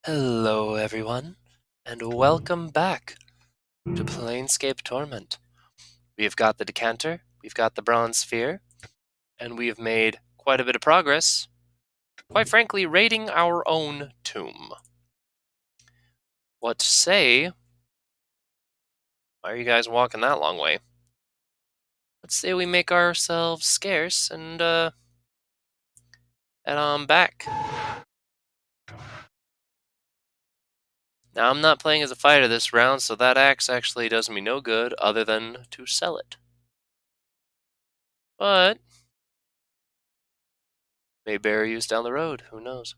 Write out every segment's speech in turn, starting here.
Hello everyone, and welcome back to Planescape Torment. We've got the decanter, we've got the bronze sphere, and we have made quite a bit of progress, quite frankly, raiding our own tomb. What to say? Why are you guys walking that long way? Let's say we make ourselves scarce and head on back. Now, I'm not playing as a fighter this round, so that axe actually does me no good other than to sell it. But may bear use down the road, who knows?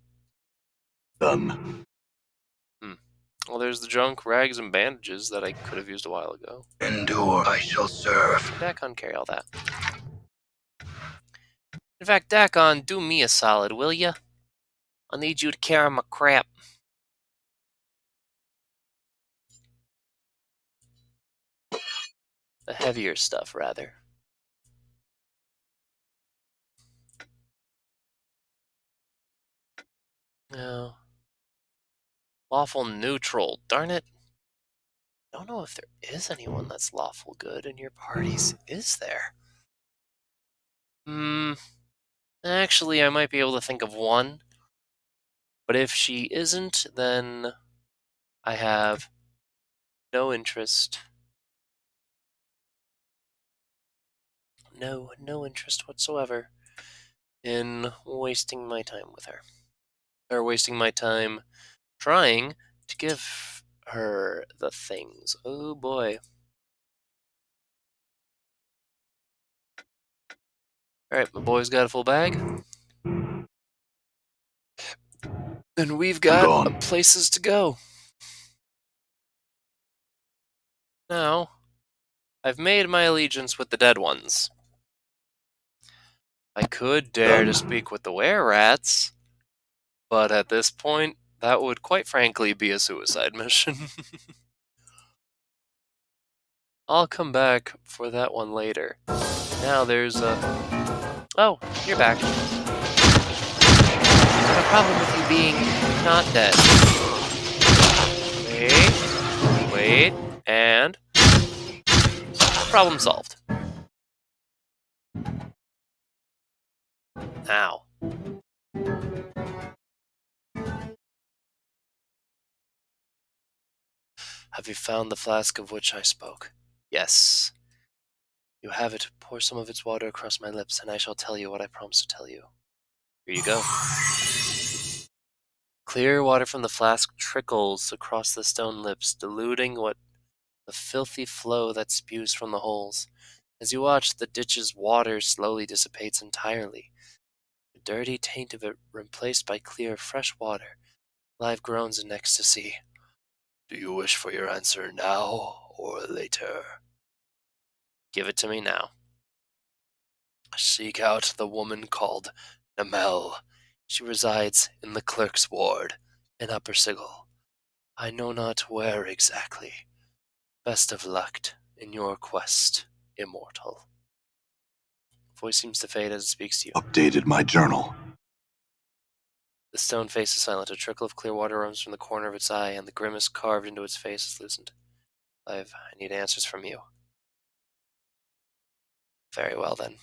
Well, there's the junk, rags, and bandages that I could have used a while ago. Endure, I shall serve. Dakon, carry all that. In fact, Dakon, do me a solid, will ya? I'll need you to carry my crap. The heavier stuff, rather. No. Lawful neutral, darn it. I don't know if there is anyone that's lawful good in your parties. Is there? Actually, I might be able to think of one. But if she isn't, then I have no interest. No interest whatsoever in wasting my time with her. Or wasting my time trying to give her the things. Oh boy. Alright, my boy's got a full bag. And we've got places to go. Now, I've made my allegiance with the dead ones. I could dare to speak with the were-rats, but at this point, that would quite frankly be a suicide mission. I'll come back for that one later. Now there's a... Oh, you're back. I have a problem with you being not dead. Wait, and... Problem solved. Now. Have you found the flask of which I spoke? Yes. You have it. Pour some of its water across my lips, and I shall tell you what I promised to tell you. Here you go. Clear water from the flask trickles across the stone lips, diluting the filthy flow that spews from the holes. As you watch, the ditch's water slowly dissipates entirely. The dirty taint of it replaced by clear, fresh water. Live groans in ecstasy. Do you wish for your answer now or later? Give it to me now. Seek out the woman called Namel. She resides in the clerk's ward in Upper Sigil. I know not where exactly. Best of luck in your quest, immortal. Voice seems to fade as it speaks to you. Updated my journal. The stone face is silent. A trickle of clear water runs from the corner of its eye, and the grimace carved into its face is loosened. I need answers from you. Very well, then.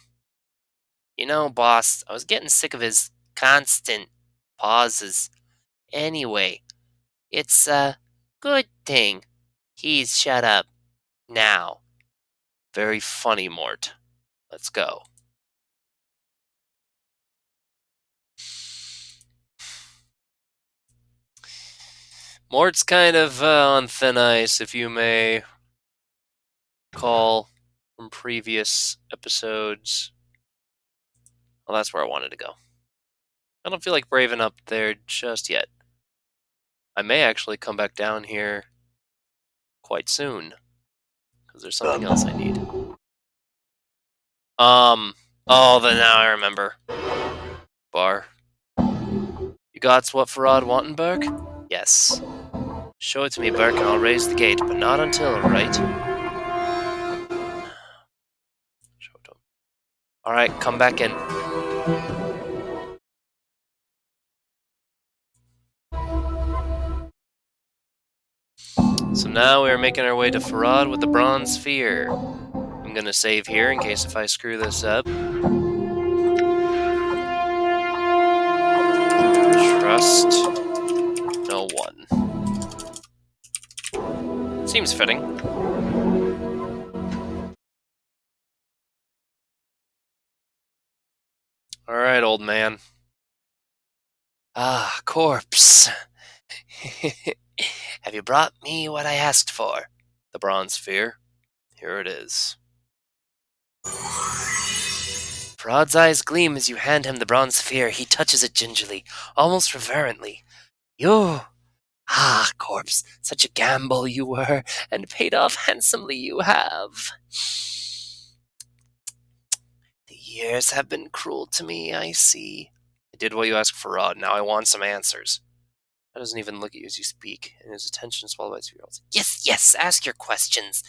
You know, boss, I was getting sick of his constant pauses. Anyway, it's a good thing he's shut up now. Very funny, Mort. Let's go. Mort's kind of on thin ice, if you may recall from previous episodes. Well, that's where I wanted to go. I don't feel like braving up there just yet. I may actually come back down here quite soon, because there's something else I need. Oh, then now I remember. Bar. You got's what Farad wantin', Burke? Yes. Show it to me, Burke, and I'll raise the gate, but not until, right? Show it to him. Alright, come back in. So now we are making our way to Farad with the Bronze Sphere. I'm gonna save here in case if I screw this up. Trust no one. Seems fitting. Alright, old man. Ah, corpse. Have you brought me what I asked for? The Bronze Sphere. Here it is. Farad's eyes gleam as you hand him the Bronze Sphere. He touches it gingerly, almost reverently. You... Ah, corpse, such a gamble you were, and paid off handsomely you have. The years have been cruel to me, I see. I did what you asked for, Rod. Now I want some answers. He doesn't even look at you as you speak, and his attention is swallowed by 2-year-olds. Yes, yes, ask your questions.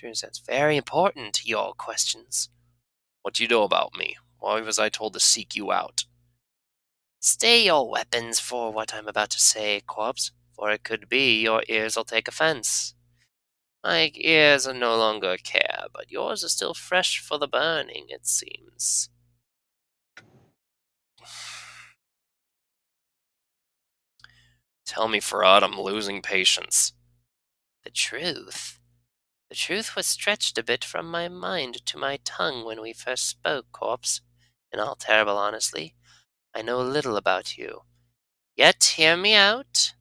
It's very important, your questions. What do you know about me? Why was I told to seek you out? Stay your weapons for what I'm about to say, corpse, for it could be your ears will take offense. My ears are no longer care, but yours are still fresh for the burning, it seems. Tell me, Farad, I'm losing patience. The truth? The truth was stretched a bit from my mind to my tongue when we first spoke, corpse. In all terrible honesty, I know little about you. Yet, hear me out.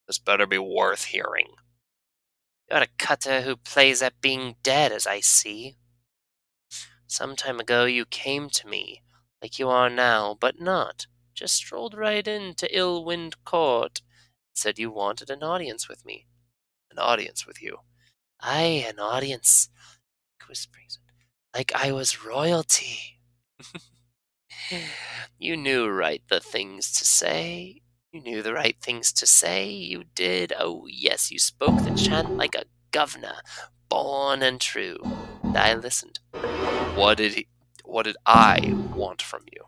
This better be worth hearing. You're a cutter who plays at being dead, as I see. Some time ago you came to me, like you are now, but not. Just strolled right into Ill-Wind Court, said you wanted an audience with me. An audience with you? Aye, an audience. Whisperings, like I was royalty. You knew the things to say. You knew the right things to say. You did. Oh, yes, you spoke the chant like a governor, born and true. And I listened. What did I want from you?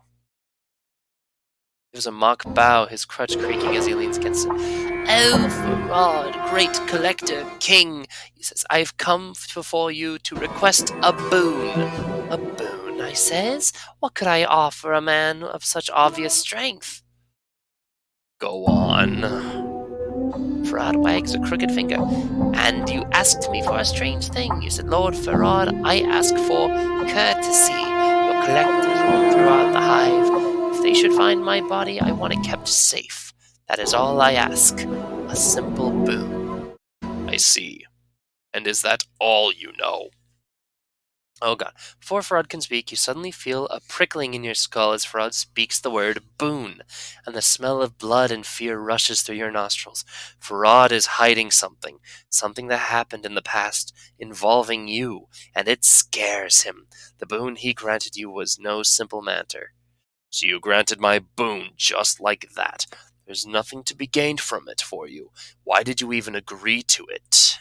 It was a mock bow, his crutch creaking as he leans against it. Oh, Farad, great collector, king, he says, I've come before you to request a boon. A boon, I says? What could I offer a man of such obvious strength? Go on. Farad wags a crooked finger. And you asked me for a strange thing. You said, Lord Farad, I ask for courtesy. Your collectors roam throughout the hive. If they should find my body, I want it kept safe. That is all I ask. A simple boon. I see. And is that all you know? Oh god. Before Farad can speak, you suddenly feel a prickling in your skull as Farad speaks the word boon, and the smell of blood and fear rushes through your nostrils. Farad is hiding something, something that happened in the past, involving you, and it scares him. The boon he granted you was no simple matter. So you granted my boon just like that. There's nothing to be gained from it for you. Why did you even agree to it?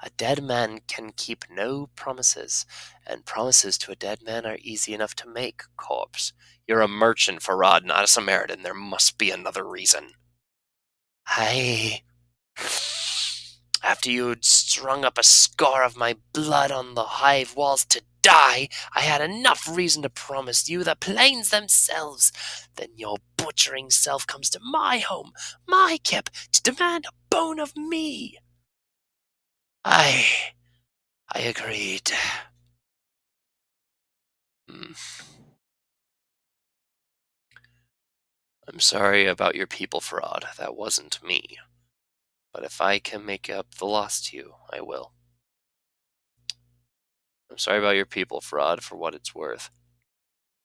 A dead man can keep no promises, and promises to a dead man are easy enough to make, corpse. You're a merchant, Farad, not a Samaritan. There must be another reason. I... After you'd strung up a scar of my blood on the hive walls to die, I had enough reason to promise you the plains themselves. Then your butchering self comes to my home, my keep, to demand a bone of me. I agreed. I'm sorry about your people, Farad. That wasn't me. But if I can make up the loss to you, I will. I'm sorry about your people, Farad, for what it's worth.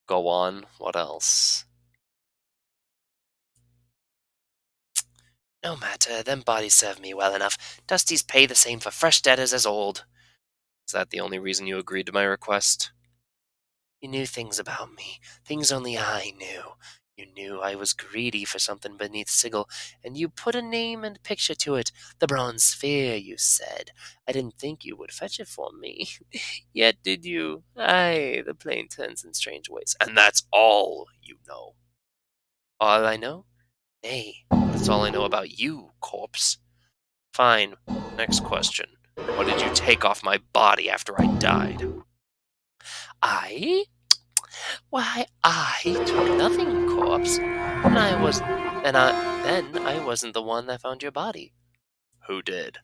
Go on, what else? No matter, them bodies serve me well enough. Dusty's pay the same for fresh debtors as old. Is that the only reason you agreed to my request? You knew things about me, things only I knew. You knew I was greedy for something beneath Sigil, and you put a name and picture to it. The Bronze Sphere, you said. I didn't think you would fetch it for me. Yet did you? Aye, the plane turns in strange ways. And that's all you know. All I know? Nay, that's all I know about you, corpse. Fine. Next question. What did you take off my body after I died? I? Why, I took nothing, corpse. Then I wasn't the one that found your body. Who did?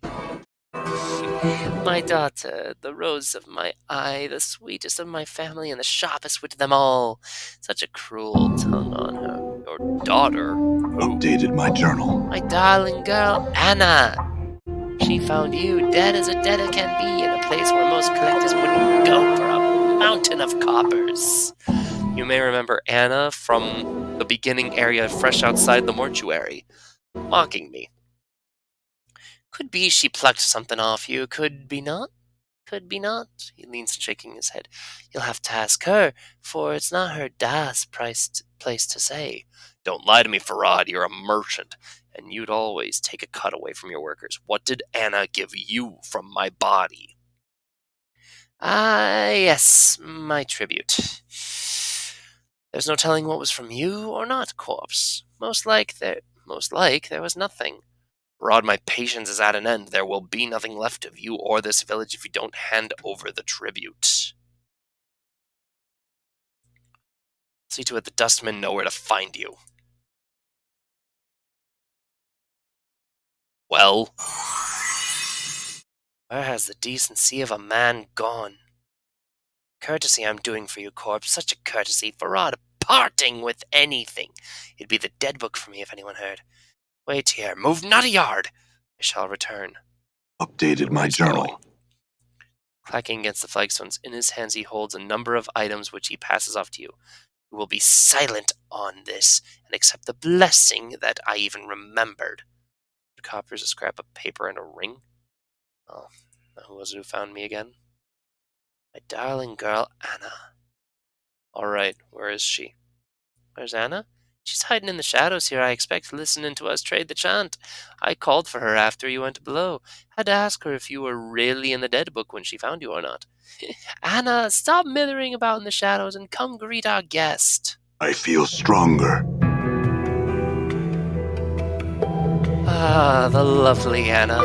My daughter, the rose of my eye, the sweetest of my family, and the sharpest wit of them all. Such a cruel tongue on her. Your daughter? Who? Updated my journal. My darling girl, Annah. She found you dead as a debtor can be in a place where most collectors wouldn't go for a mountain of coppers. You may remember Annah from the beginning area fresh outside the mortuary, mocking me. Could be she plucked something off you, could be not. Could be not. He leans, shaking his head. You'll have to ask her, for it's not her place to say. Don't lie to me, Farad. You're a merchant, and you'd always take a cut away from your workers. What did Annah give you from my body? Ah, yes, my tribute. There's no telling what was from you or not, corpse. Most like there was nothing. Rod, my patience is at an end. There will be nothing left of you or this village if you don't hand over the tribute. See to it the dustmen know where to find you. Well, where has the decency of a man gone? Courtesy I'm doing for you, corpse. Such a courtesy for Rod. Parting with anything. It'd be the dead book for me if anyone heard. Wait here. Move not a yard. I shall return. Updated my journal. Going. Clacking against the flagstones, in his hands he holds a number of items which he passes off to you. You will be silent on this and accept the blessing that I even remembered. The coppers, a scrap of paper, and a ring. Oh, who was it who found me again? My darling girl, Annah. All right, where is she? Where's Annah? She's hiding in the shadows here, I expect, listening to us trade the chant. I called for her after you went below. Had to ask her if you were really in the dead book when she found you or not. Annah, stop mithering about in the shadows and come greet our guest. I feel stronger. Ah, the lovely Annah.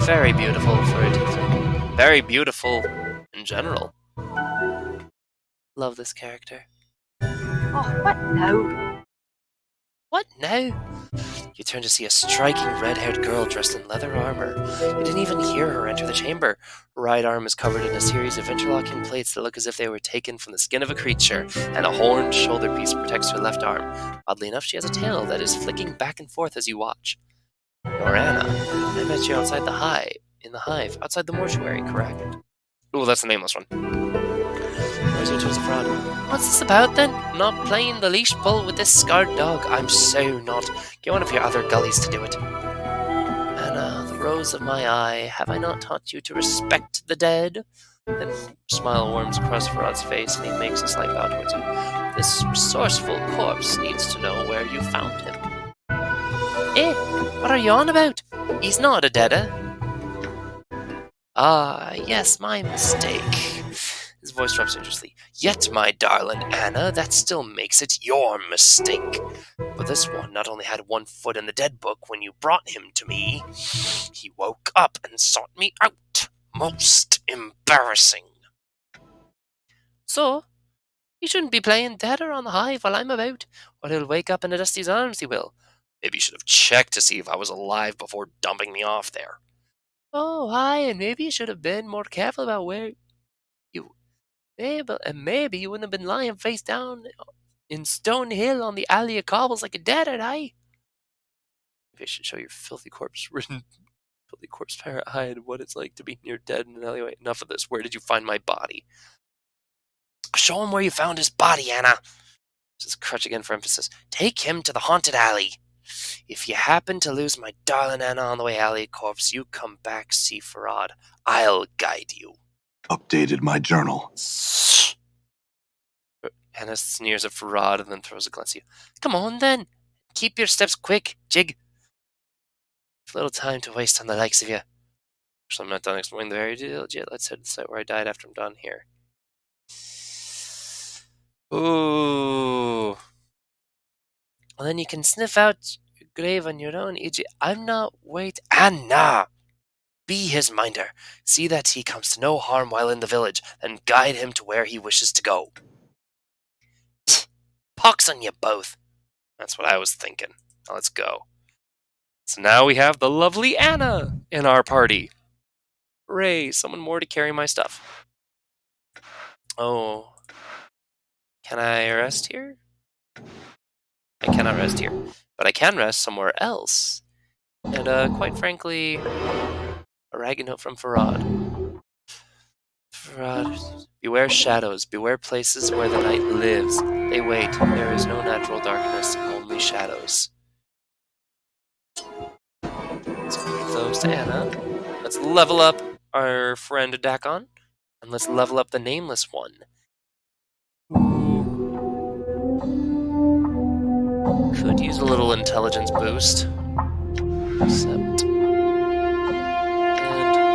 Very beautiful for a tiefling. Very beautiful in general. Love this character. Oh, what now? What now? You turn to see a striking red-haired girl dressed in leather armor. You didn't even hear her enter the chamber. Her right arm is covered in a series of interlocking plates that look as if they were taken from the skin of a creature, and a horned shoulder piece protects her left arm. Oddly enough, she has a tail that is flicking back and forth as you watch. You're Annah. I met you outside in the hive, outside the mortuary, correct? Oh, that's the nameless one. Where's your toes of fraud? What's this about then? Not playing the leash pull with this scarred dog. I'm so not. Get one of your other gullies to do it. Annah, the rose of my eye, have I not taught you to respect the dead? Then a smile warms across Farad's face, and he makes a slight bow towards you. This resourceful corpse needs to know where you found him. Eh? What are you on about? He's not a deader. Ah, yes, my mistake. His voice drops dangerously. Yet, my darling Annah, that still makes it your mistake. But this one not only had one foot in the dead book when you brought him to me, he woke up and sought me out. Most embarrassing. So, he shouldn't be playing deader on the hive while I'm about, or he'll wake up in a Dusty's arms, he will. Maybe you should have checked to see if I was alive before dumping me off there. Oh, aye, and maybe you should have been more careful about where you... Maybe you wouldn't have been lying face down in Stone Hill on the alley of cobbles like a deadhead, aye? Maybe I should show your filthy corpse-ridden, filthy corpse-pirate hide what it's like to be near dead in an alleyway. Enough of this. Where did you find my body? Show him where you found his body, Annah. This is crutch again for emphasis. Take him to the haunted alley. If you happen to lose my darling Annah on the way alley, corpse, you come back, see Farad. I'll guide you. Updated my journal. Annah sneers at Farad and then throws a glance at you. Come on, then. Keep your steps quick, Jig. There's little time to waste on the likes of you. So I'm not done exploring the very deal yet. Let's head to the site where I died after I'm done here. Ooh. And then you can sniff out your grave on your own, e.g. I'm not wait. Annah! Be his minder. See that he comes to no harm while in the village, and guide him to where he wishes to go. Pox on you both. That's what I was thinking. Now let's go. So now we have the lovely Annah in our party. Hooray, someone more to carry my stuff. Oh. Can I rest here? I cannot rest here. But I can rest somewhere else. And quite frankly, a ragged note from Farad. Farad, beware shadows, beware places where the night lives. They wait. There is no natural darkness, only shadows. Let's give those to Annah. Let's level up our friend Dakon. And let's level up the nameless one. Could use a little intelligence boost. Accept. And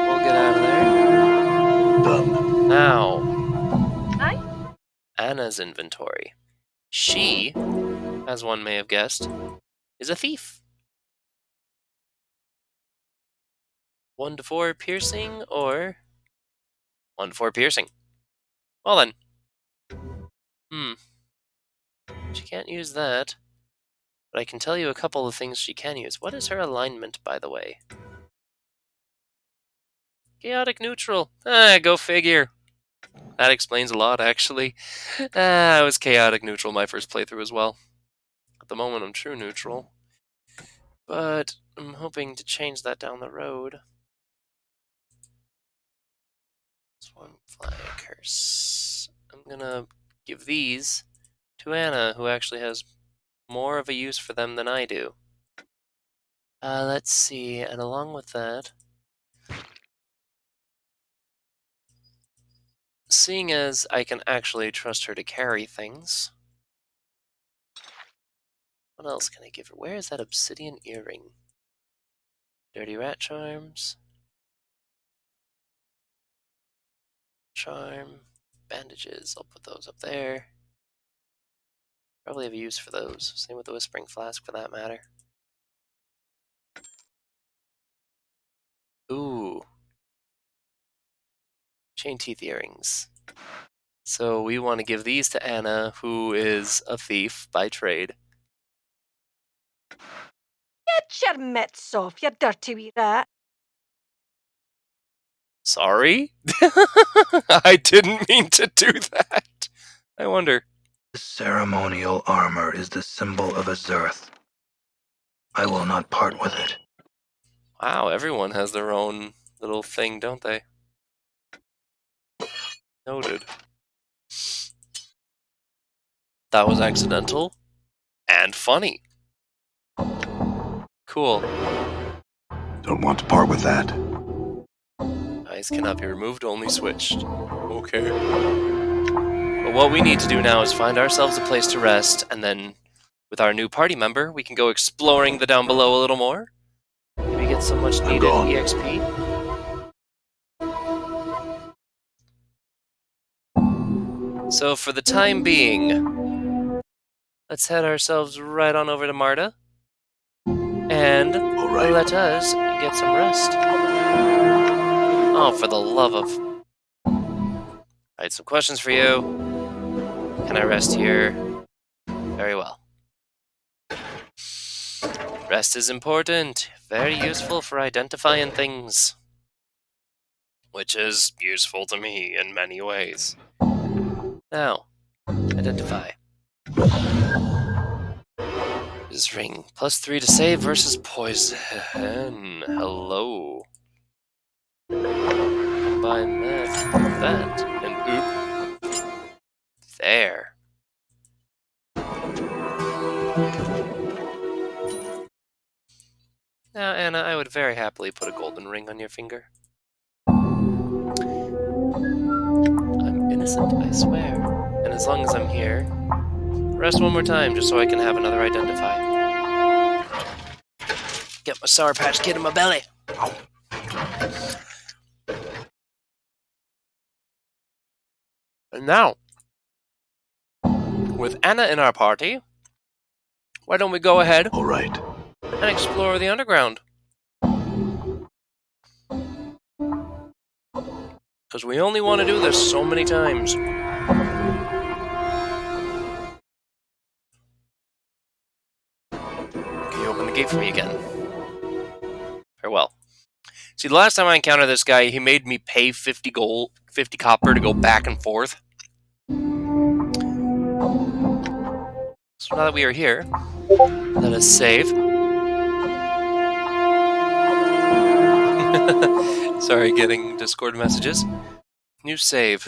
we'll get out of there. Done. Now, Aye. Anna's inventory. She, as one may have guessed, is a thief. 1 to 4 piercing or 1 to 4 piercing. Well then. She can't use that. But I can tell you a couple of things she can use. What is her alignment, by the way? Chaotic neutral. Go figure. That explains a lot, actually. I was chaotic neutral my first playthrough as well. At the moment, I'm true neutral. But I'm hoping to change that down the road. Swarm Fly Curse. I'm gonna give these to Annah, who actually has more of a use for them than I do. Let's see, and along with that, seeing as I can actually trust her to carry things, what else can I give her? Where is that obsidian earring? Dirty rat charms. Charm. Bandages. I'll put those up there. Probably have a use for those. Same with the Whispering Flask, for that matter. Ooh. Chain teeth earrings. So we want to give these to Annah, who is a thief by trade. Get your mitts off, you dirty wee rat. Sorry? I didn't mean to do that. I wonder. The ceremonial armor is the symbol of Azurth. I will not part with it. Wow, everyone has their own little thing, don't they? Noted. That was accidental and funny. Cool. Don't want to part with that. Eyes cannot be removed, only switched. Okay. But what we need to do now is find ourselves a place to rest, and then with our new party member, we can go exploring the down below a little more. Maybe get some much needed gone. EXP. So for the time being, let's head ourselves right on over to Marta. And All right. let us get some rest. Oh, for the love of... I had some questions for you. Can I rest here? Very well. Rest is important. Very useful for identifying things. Which is useful to me in many ways. Now, identify. This ring. +3 to save versus poison. Hello. Combine that with that, and oop. There. Now, Annah, I would very happily put a golden ring on your finger. I'm innocent, I swear. And as long as I'm here, rest one more time just so I can have another identify. Get my Sour Patch Kid in my belly. And now, with Annah in our party, Why don't we go ahead All right. and explore the underground? Because we only want to do this so many times. Can you open the gate for me again? Farewell. See, the last time I encountered this guy, he made me pay 50 gold, 50 copper to go back and forth. So now that we are here, let us save. Sorry, getting Discord messages. New save.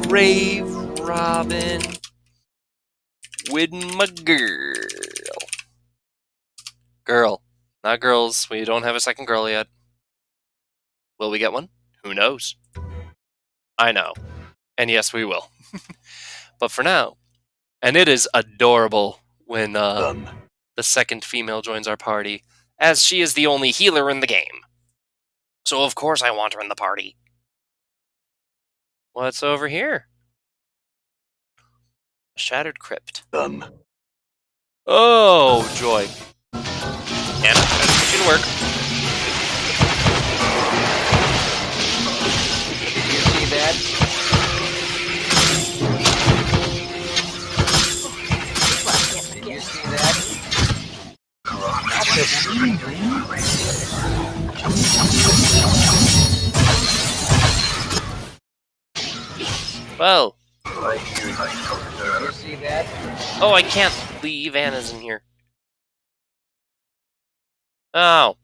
Grave Robin with my girl. Girl. Not girls. We don't have a second girl yet. Will we get one? Who knows? I know. And yes, we will. But for now, and it is adorable when Done. the second female joins our party, as she is the only healer in the game. So of course I want her in the party. What's over here? A shattered crypt. Done. Oh, joy. Anna, I put you to work. Did you see that? Did you see that? Well. Did you see that? Oh, I can't leave. Anna's in here. Oh.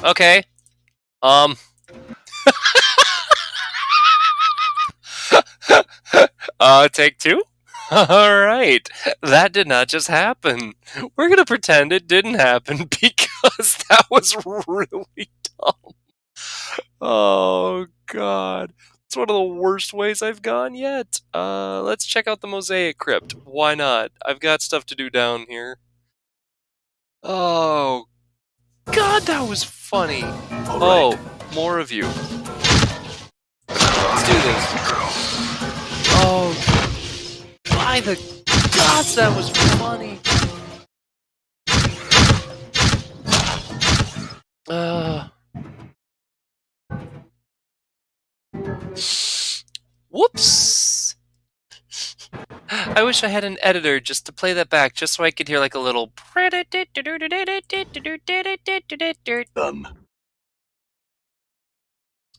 Okay. Take two? Alright. That did not just happen. We're gonna pretend it didn't happen because that was really dumb. Oh, God. It's one of the worst ways I've gone yet. Let's check out the Mosaic Crypt. Why not? I've got stuff to do down here. Oh, God, that was funny. All right. More of you. Let's do this. Oh, by the gods, that was funny. Whoops. I wish I had an editor just to play that back, just so I could hear like a little. Done.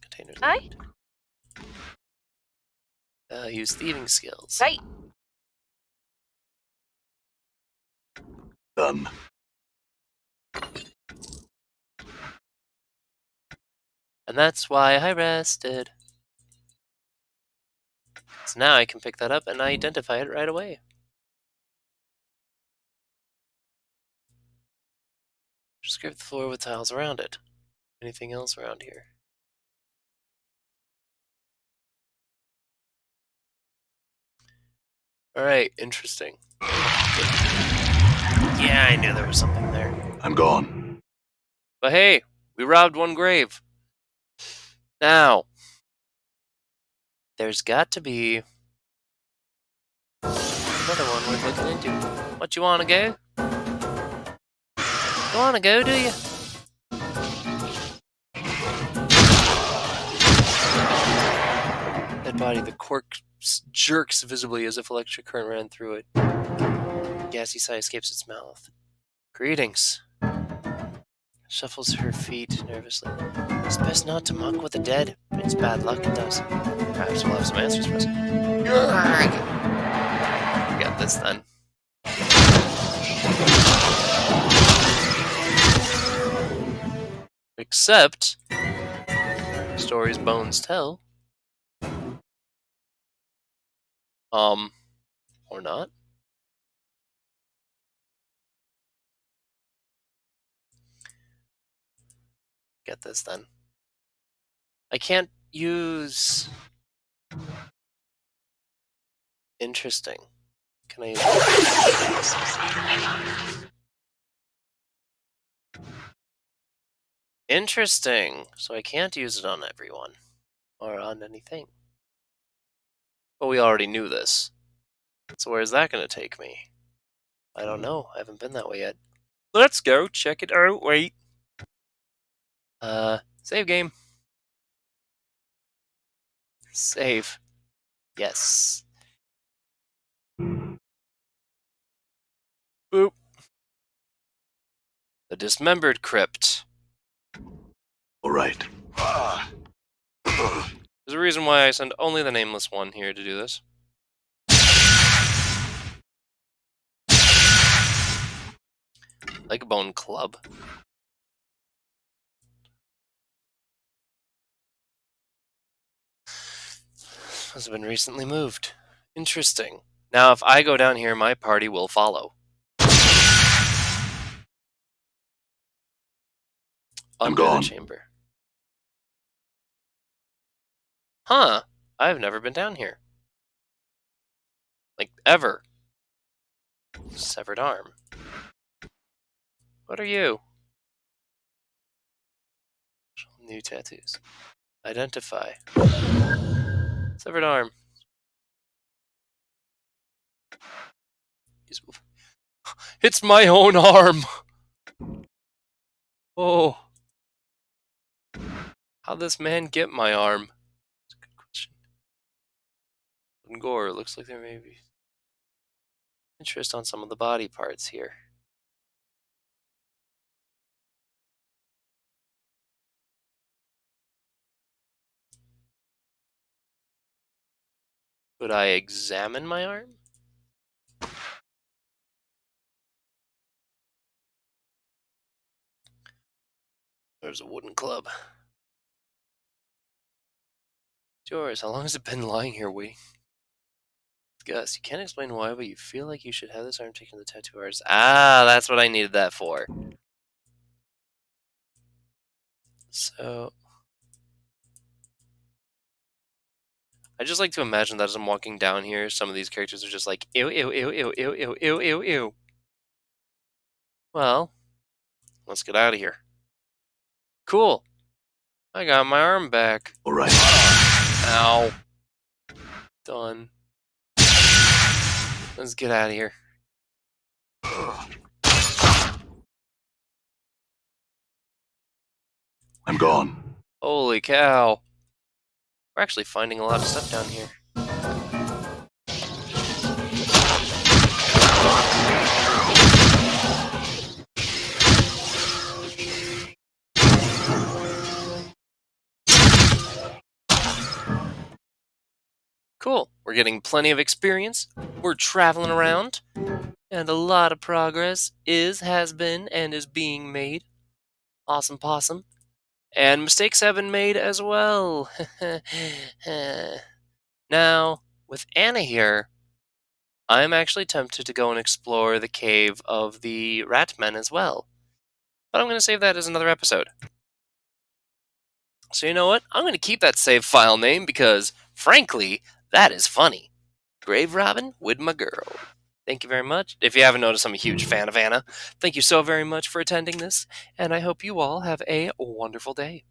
Containers. Aye. Use thieving skills. Right. Done. And that's why I rested. So now I can pick that up and identify it right away. Just scrape the floor with tiles around it. Anything else around here? Alright, interesting. Yeah, I knew there was something there. I'm gone. But hey, we robbed one grave. Now, there's got to be another one worth looking into. What, you wanna go? You wanna go, do you? Dead body, the corpse jerks visibly as if electric current ran through it. Gassy sigh escapes its mouth. Greetings. Shuffles her feet nervously. It's best not to muck with the dead. Brings bad luck, it does. Perhaps we'll have some answers for us. Got this then. Except, stories bones tell. Or not. Get this then. I can't use. Interesting. Can I use. Interesting. So I can't use it on everyone. Or on anything. But we already knew this. So where's that going to take me? I don't know. I haven't been that way yet. Let's go check it out. Wait. Save game. Save. Yes. Boop. The dismembered crypt. All right. There's a reason why I send only the nameless one here to do this. Like a bone club. Has been recently moved. Interesting. Now, if I go down here, my party will follow. I'm Under the gone. chamber. Huh. I've never been down here. Like, ever. Severed arm. What are you? New tattoos. Identify. Severed arm. It's my own arm! Oh. How'd this man get my arm? That's a good question. Gore, looks like there may be interest on some of the body parts here. Could I examine my arm? There's a wooden club. It's yours. How long has it been lying here waiting? Gus, you can't explain why, but you feel like you should have this arm taken to the tattoo artist. Ah, that's what I needed that for. So... I just like to imagine that as I'm walking down here, some of these characters are just like, ew, ew, ew, ew, ew, ew, ew, ew, ew. Well, let's get out of here. Cool. I got my arm back. All right. Ow. Done. Let's get out of here. I'm gone. Holy cow. We're actually finding a lot of stuff down here. Cool. We're getting plenty of experience. We're traveling around. And a lot of progress has been, and is being made. Awesome possum. And mistakes have been made as well. Now, with Annah here, I'm actually tempted to go and explore the cave of the Ratmen as well. But I'm going to save that as another episode. So you know what? I'm going to keep that save file name because, frankly, that is funny. Grave Robin with my girl. Thank you very much. If you haven't noticed, I'm a huge fan of Annah. Thank you so very much for attending this, and I hope you all have a wonderful day.